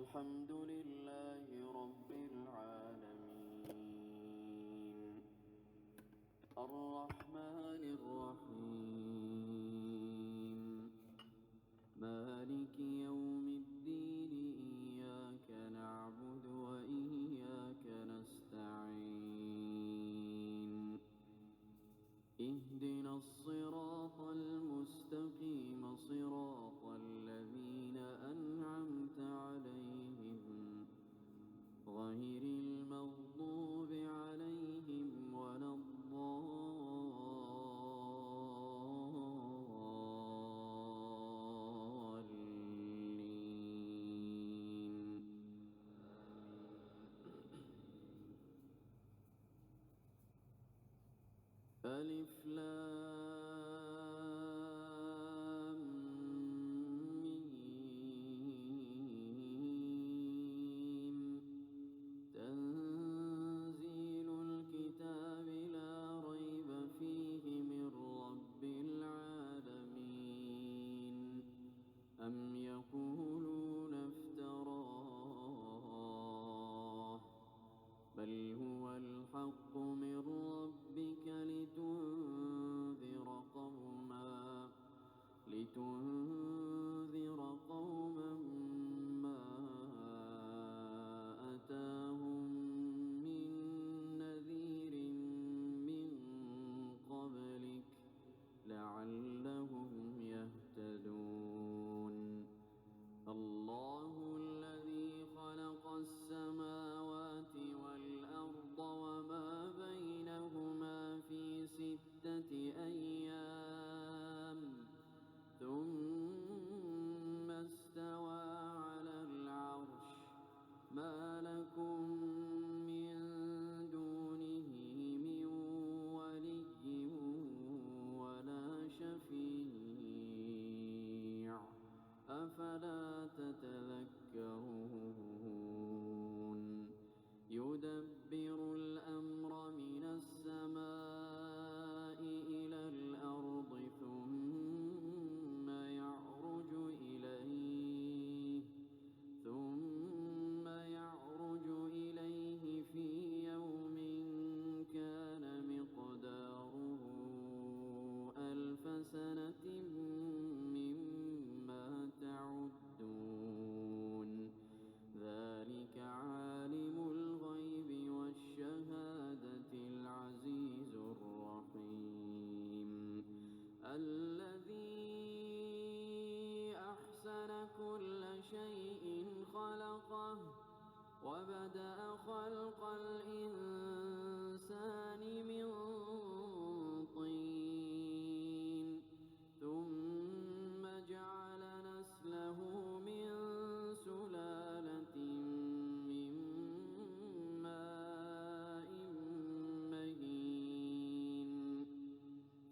الحمد لله رب العالمين الرحمن الرحيم مالك يوم الدين إياك نعبد وإياك نستعين اهدنا الصراط المستقيم صراط الذين أنعمت عليهم غير المغضوب عليهم ولا الضالين. ألف لام ميم تنزيل الكتاب لا ريب فيه من رب العالمين أم يقولون افتراه بل هو الحق من ربك لتنذر قوما ما أتاهم من نذير من قبلك لعلهم يهتدون. الله الذي خلق السماوات والأرض وما بينهما في 6 أيام ثم استوى على العرش ما لكم من دونه من ولي ولا شفيع أفلا تتذكرون. يدبر الأمر من السماء إلى الأرض ثم يعرج إليه في يوم كان مقداره 1000 سنة مما تعدون. ذلك عالم الغيب والشهادة العزيز الرحيم الذي أحسن كل شيء خلقه وبدأ خلق الإنسان من طين ثم جعل نسله من سلالة من ماء مهين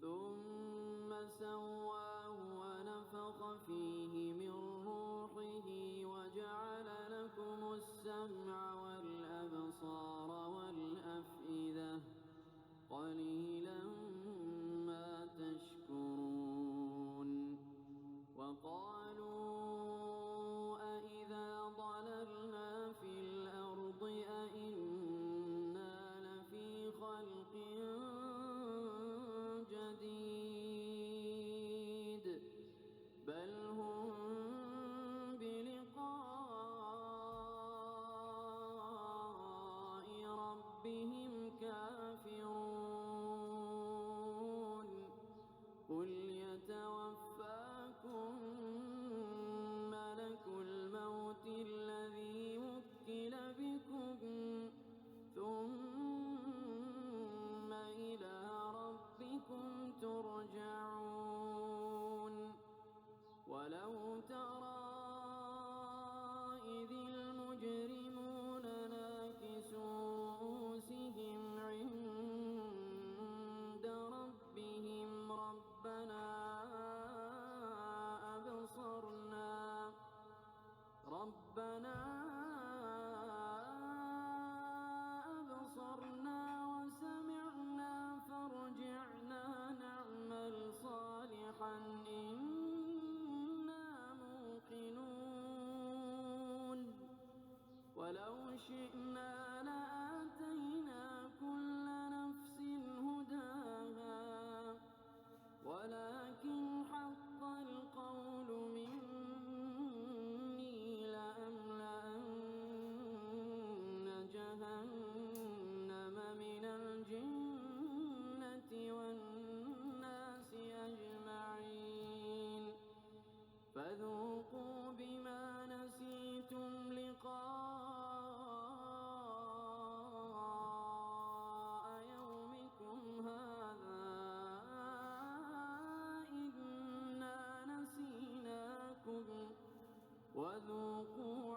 ثم سواه ونفخ فيه من روحه وجعل لكم السمع والأبصار والأفئدة قليلا ما تشكرون. وقالوا أإذا ضللنا في الأرض أإنا لفي خلق جديد بل هم بلقاء ربهم كافرون. قل يتوفاكم ملك الموت الذي وكل بكم ثم إلى ربكم ترجعون. ولو ترى إذ المجرمون ناكسوا رؤوسهم عند ربهم ربنا أبصرنا وسمعنا فارجعنا نعمل صالحا إنا موقنون. ولو شئنا لآتينا كل نفس هداها ولكن حق القول مني لأملأن جهنم من الجنة والناس أجمعين فذوقوا بما نسيتم لقاء يومكم هذا إنا نسيناكم وذوقوا